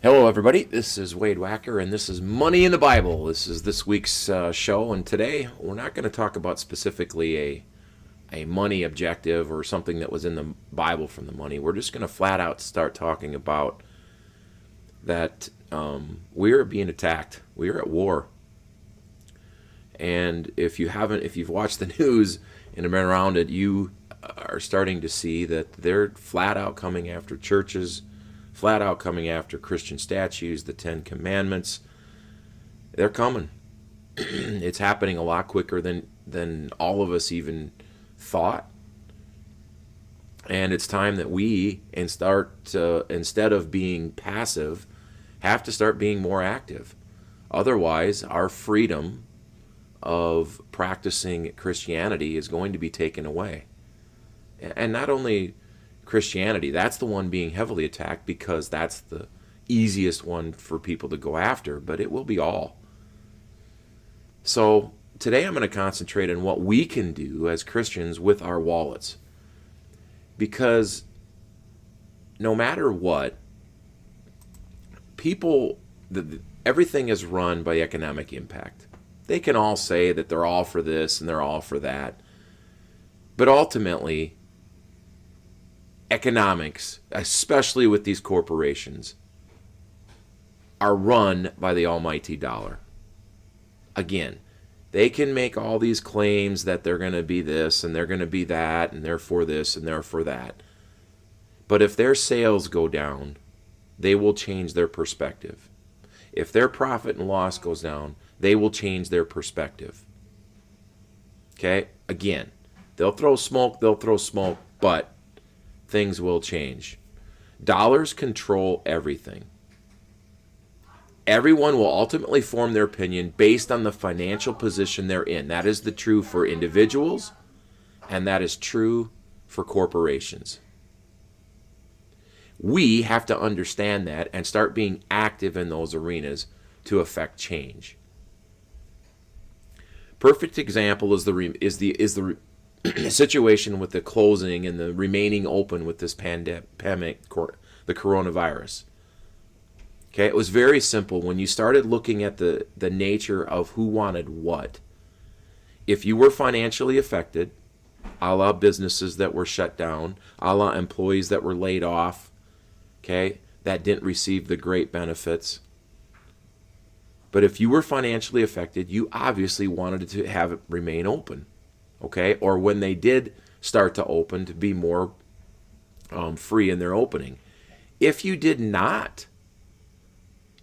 Hello, everybody. This is Wade Wacker, and this is Money in the Bible. This is this week's show, and today we're not going to talk about specifically a money objective or something that was in the Bible from the money. We're just going to flat out start talking about that we are being attacked. We are at war, and if you've watched the news and been around it, you are starting to see that they're flat out coming after churches, flat out coming after Christian statues, the Ten Commandments. They're coming. It's happening a lot quicker than all of us even thought. And it's time that we instead of being passive, have to start being more active. Otherwise, our freedom of practicing Christianity is going to be taken away. And not only Christianity, that's the one being heavily attacked because that's the easiest one for people to go after, but it will be all. So today I'm going to concentrate on what we can do as Christians with our wallets. Because no matter what, everything is run by economic impact. They can all say that they're all for this and they're all for that. But ultimately, economics, especially with these corporations, are run by the almighty dollar. Again, they can make all these claims that they're going to be this and they're going to be that and they're for this and they're for that. But if their sales go down, they will change their perspective. If their profit and loss goes down, they will change their perspective. Okay? Again, they'll throw smoke, but things will change. Dollars control everything. Everyone will ultimately form their opinion based on the financial position they're in. That is the true for individuals, and that is true for corporations. We have to understand that and start being active in those arenas to affect change. Perfect example is the situation with the closing and the remaining open with this pandemic, the coronavirus. Okay, it was very simple when you started looking at the nature of who wanted what. If you were financially affected, a la businesses that were shut down, a la employees that were laid off, okay, that didn't receive the great benefits. But if you were financially affected, you obviously wanted to have it remain open. Okay, or when they did start to open, to be more free in their opening. If you did not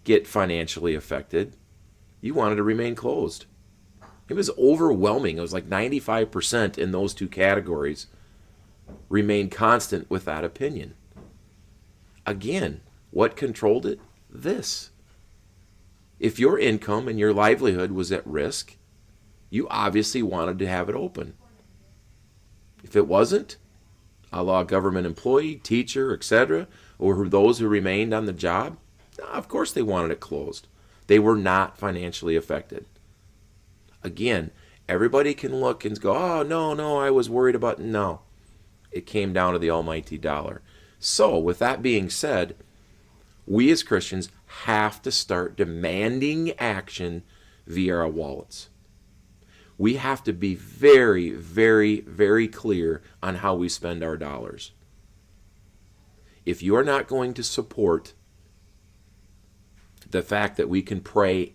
get financially affected, you wanted to remain closed. It was overwhelming. It was like 95% in those two categories remained constant with that opinion. Again, what controlled it? This. If your income and your livelihood was at risk, you obviously wanted to have it open. If it wasn't, a la government employee, teacher, etc., or those who remained on the job, of course they wanted it closed. They were not financially affected. Again, everybody can look and go, oh, no, I was worried about, no. It came down to the almighty dollar. So, with that being said, we as Christians have to start demanding action via our wallets. We have to be very, very, very clear on how we spend our dollars. If you are not going to support the fact that we can pray,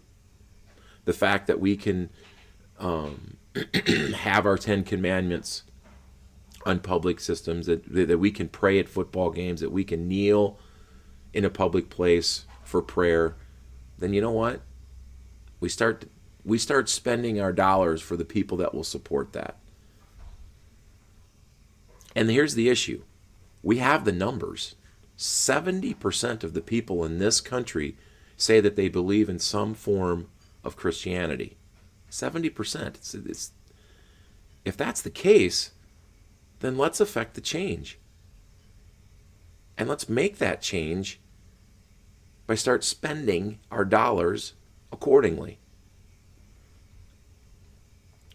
the fact that we can have our 10 Commandments on public systems, that we can pray at football games, that we can kneel in a public place for prayer, then you know what? We start spending our dollars for the people that will support that. And here's the issue. We have the numbers. 70% of the people in this country say that they believe in some form of Christianity. 70%. If that's the case, then let's affect the change. And let's make that change by start spending our dollars accordingly.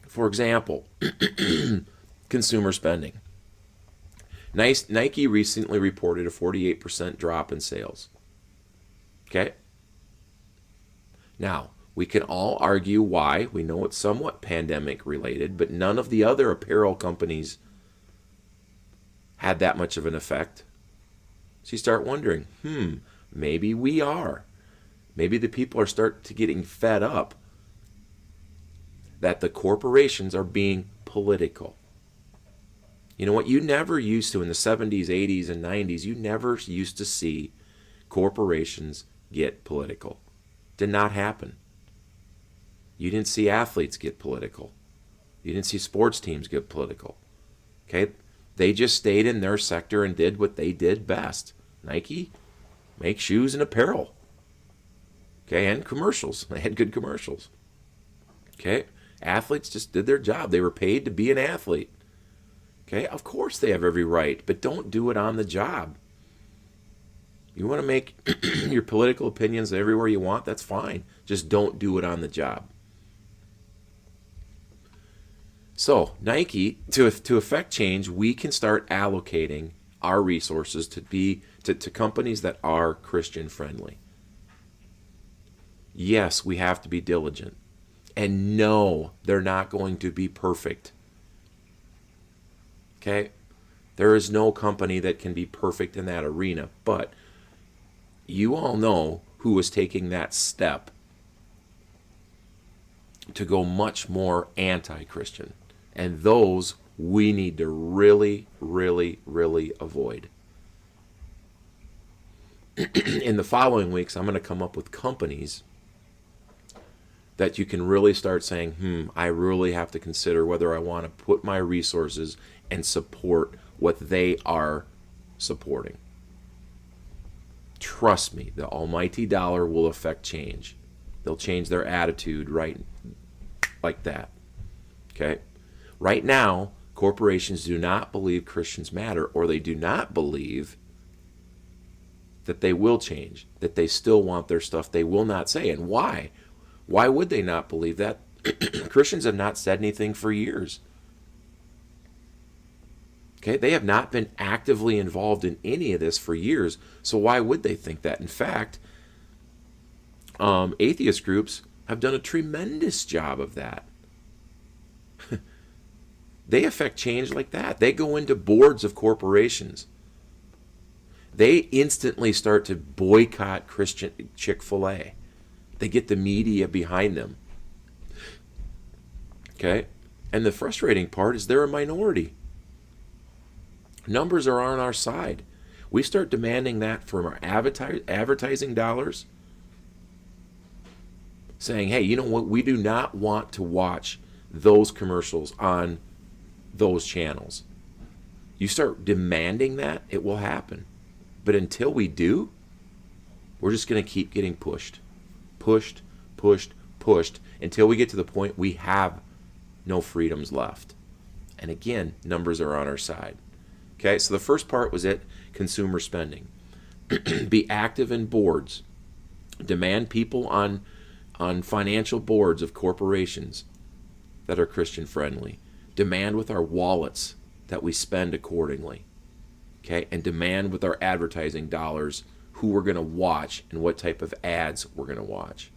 For example, consumer spending. Nike recently reported a 48% drop in sales. Okay? Now, we can all argue why. We know it's somewhat pandemic related, but none of the other apparel companies had that much of an effect. So you start wondering, maybe we are. Maybe the people are starting to getting fed up that the corporations are being political. You know what? You never used to in the 70s, 80s, and 90s, you never used to see corporations get political. Did not happen. You didn't see athletes get political. You didn't see sports teams get political. Okay? They just stayed in their sector and did what they did best. Nike, make shoes and apparel. Okay, and commercials. They had good commercials. Okay? Athletes just did their job. They were paid to be an athlete. Okay? Of course they have every right, but don't do it on the job. You want to make your political opinions everywhere you want, that's fine. Just don't do it on the job. So, Nike, to affect change, we can start allocating our resources to companies that are Christian friendly. Yes, we have to be diligent. And no, they're not going to be perfect. Okay? There is no company that can be perfect in that arena, but you all know who was taking that step to go much more anti-Christian. And those we need to really, really, really avoid. In the following weeks, I'm going to come up with companies that you can really start saying, I really have to consider whether I want to put my resources and support what they are supporting. Trust me, the almighty dollar will affect change. They'll change their attitude right like that. Okay? Right now, corporations do not believe Christians matter, or they do not believe that they will change, that they still want their stuff. They will not say. And why? Why would they not believe that? Christians have not said anything for years. Okay, they have not been actively involved in any of this for years, so why would they think that? In fact, atheist groups have done a tremendous job of that. They affect change like that. They go into boards of corporations. They instantly start to boycott Christian Chick-fil-A. They get the media behind them. Okay? And the frustrating part is they're a minority. Numbers are on our side. We start demanding that from our advertising dollars, saying, hey, you know what? We do not want to watch those commercials on those channels. You start demanding that, it will happen. But until we do, we're just going to keep getting pushed, until we get to the point we have no freedoms left. And again, numbers are on our side. Okay, so the first part was it, consumer spending. Be active in boards. Demand people on financial boards of corporations that are Christian friendly. Demand with our wallets that we spend accordingly. Okay, and demand with our advertising dollars who we're going to watch and what type of ads we're going to watch.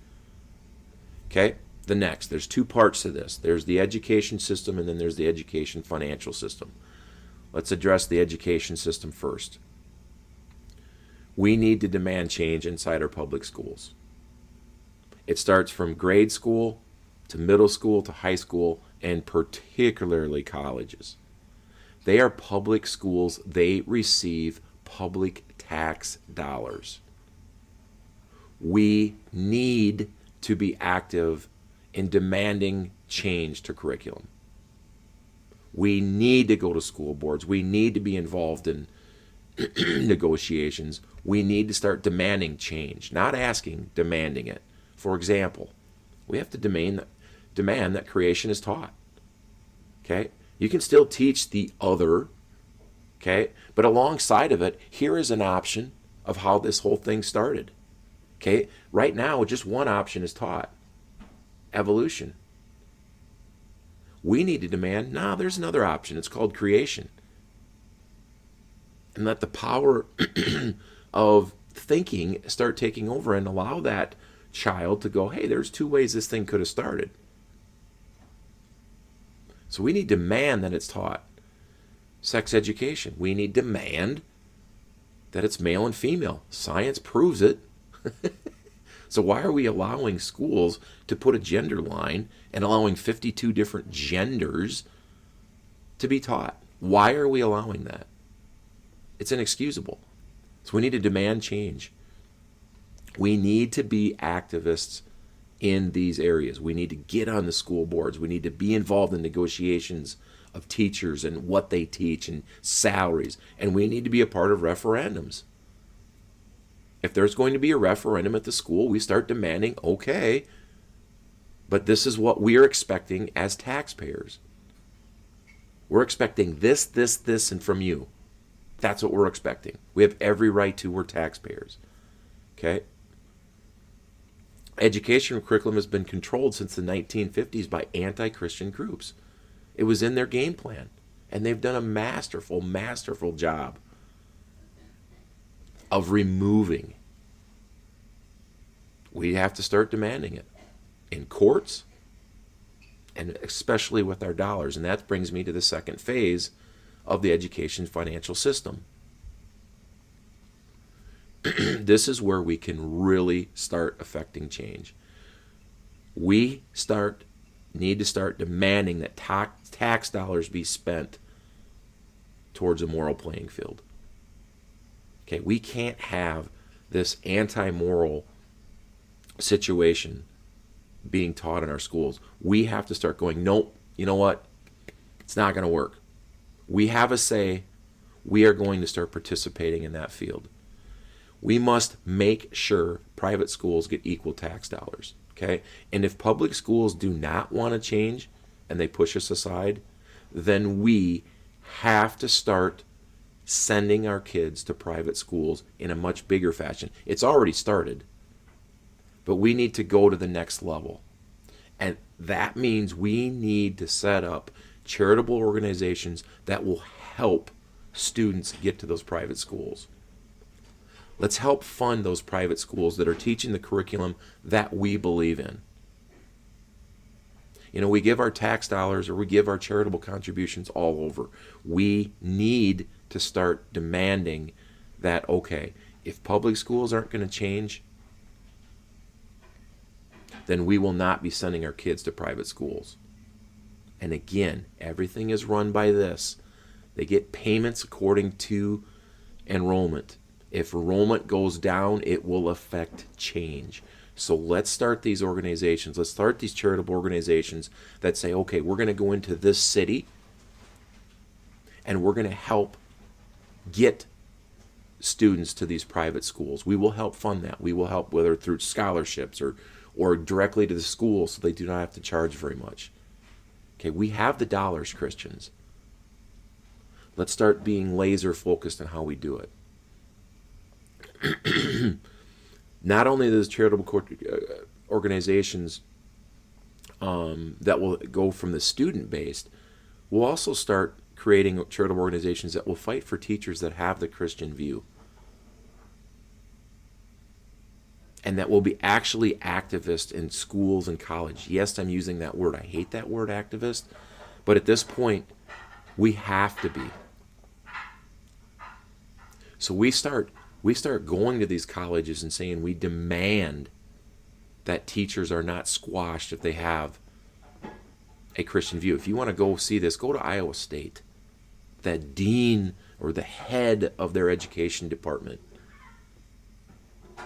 Okay, there's two parts to this. There's the education system, and then there's the education financial system. Let's address the education system first. We need to demand change inside our public schools. It starts from grade school to middle school to high school, and particularly colleges. They are public schools. They receive public tax dollars. We need to be active in demanding change to curriculum. We need to go to school boards. We need to be involved in negotiations. We need to start demanding change, not asking, demanding it. For example, we have to demand that creation is taught. Okay? You can still teach the other, okay? But alongside of it, here is an option of how this whole thing started. Okay? Right now, just one option is taught. Evolution. We need to demand, there's another option. It's called creation. And let the power of thinking start taking over and allow that child to go, hey, there's two ways this thing could have started. So we need to demand that it's taught. Sex education, we need to demand that it's male and female. Science proves it. So why are we allowing schools to put a gender line and allowing 52 different genders to be taught? Why are we allowing that? It's inexcusable. So we need to demand change. We need to be activists in these areas. We need to get on the school boards. We need to be involved in negotiations of teachers and what they teach and salaries. And we need to be a part of referendums. If there's going to be a referendum at the school, we start demanding, okay, but this is what we are expecting as taxpayers. We're expecting this, and from you. That's what we're expecting. We have every right to. We're taxpayers. Okay? Education curriculum has been controlled since the 1950s by anti-Christian groups. It was in their game plan. And they've done a masterful job of removing. We have to start demanding it in courts and especially with our dollars. And that brings me to the second phase of the education financial system. This is where we can really start affecting change. We need to start demanding that tax dollars be spent towards a moral playing field. Okay, we can't have this anti-moral situation being taught in our schools. We have to start going, nope, you know what? It's not going to work. We have a say. We are going to start participating in that field. We must make sure private schools get equal tax dollars. Okay? And if public schools do not want to change and they push us aside, then we have to start sending our kids to private schools in a much bigger fashion. It's already started, but we need to go to the next level. And that means we need to set up charitable organizations that will help students get to those private schools. Let's help fund those private schools that are teaching the curriculum that we believe in. You know, we give our tax dollars or we give our charitable contributions all over. We need to start demanding that, okay, if public schools aren't going to change, then we will not be sending our kids to private schools. And again, everything is run by this. They get payments according to enrollment. If enrollment goes down, it will affect change. So let's start these organizations. Let's start these charitable organizations that say, okay, we're going to go into this city and we're going to help get students to these private schools. We will help fund that. We will help, whether through scholarships or directly to the school so they do not have to charge very much. Okay, we have the dollars, Christians. Let's start being laser focused on how we do it. Not only those charitable organizations that will go from the student-based, we'll also start creating charitable organizations that will fight for teachers that have the Christian view. And that will be actually activists in schools and college. Yes, I'm using that word. I hate that word, activist. But at this point, we have to be. So we start going to these colleges and saying we demand that teachers are not squashed if they have a Christian view. If you want to go see this, go to Iowa State. The dean or the head of their education department,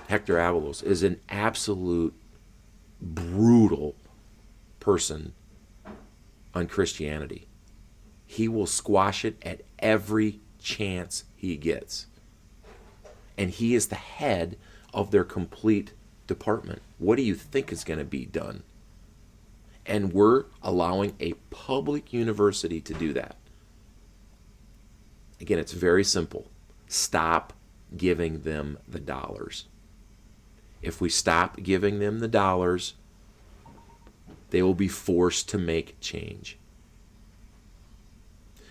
Hector Avalos, is an absolute brutal person on Christianity. He will squash it at every chance he gets. And he is the head of their complete department. What do you think is going to be done? And we're allowing a public university to do that. Again, it's very simple. Stop giving them the dollars. If we stop giving them the dollars, they will be forced to make change.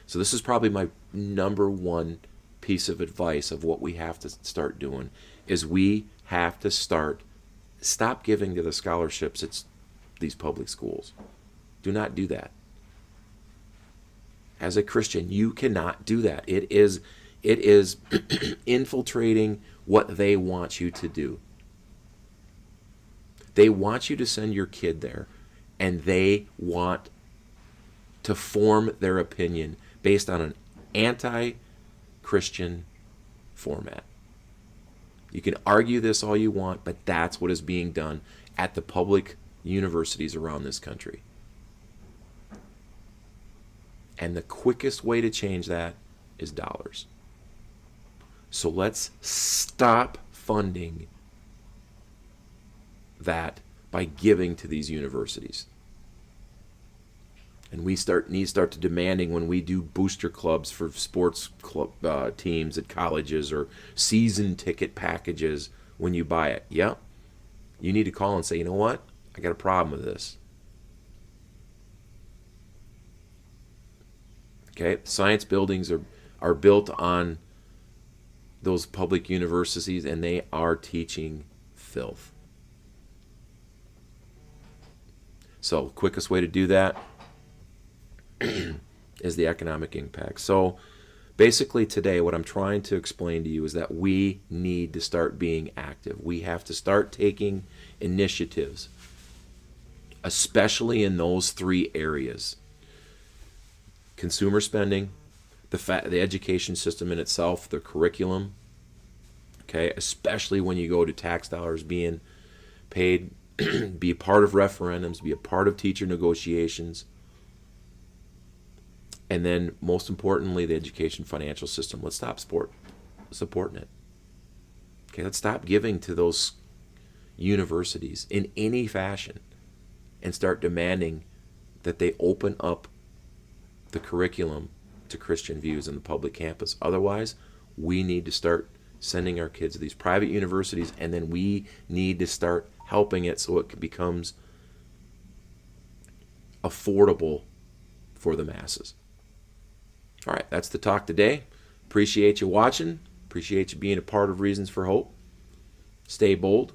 So this is probably my number one piece of advice of what we have to start doing is we have to stop giving to the scholarships at these public schools. Do not do that. As a Christian, you cannot do that. It is infiltrating what they want you to do. They want you to send your kid there, and they want to form their opinion based on an anti-Christian format. You can argue this all you want, but that's what is being done at the public universities around this country. And the quickest way to change that is dollars. So let's stop funding that by giving to these universities. And we need to start demanding when we do booster clubs for sports club teams at colleges, or season ticket packages when you buy it. Yep. You need to call and say, you know what? I got a problem with this. Okay? Science buildings are built on those public universities, and they are teaching filth. So, quickest way to do that is the economic impact. So basically today what I'm trying to explain to you is that we need to start being active. We have to start taking initiatives, especially in those three areas: consumer spending, the education system in itself, the curriculum, okay, especially when you go to tax dollars being paid, be a part of referendums, be a part of teacher negotiations. And then, most importantly, the education financial system. Let's stop supporting it. Okay, let's stop giving to those universities in any fashion and start demanding that they open up the curriculum to Christian views in the public campus. Otherwise, we need to start sending our kids to these private universities, and then we need to start helping it so it becomes affordable for the masses. All right, that's the talk today. Appreciate you watching. Appreciate you being a part of Reasons for Hope. Stay bold.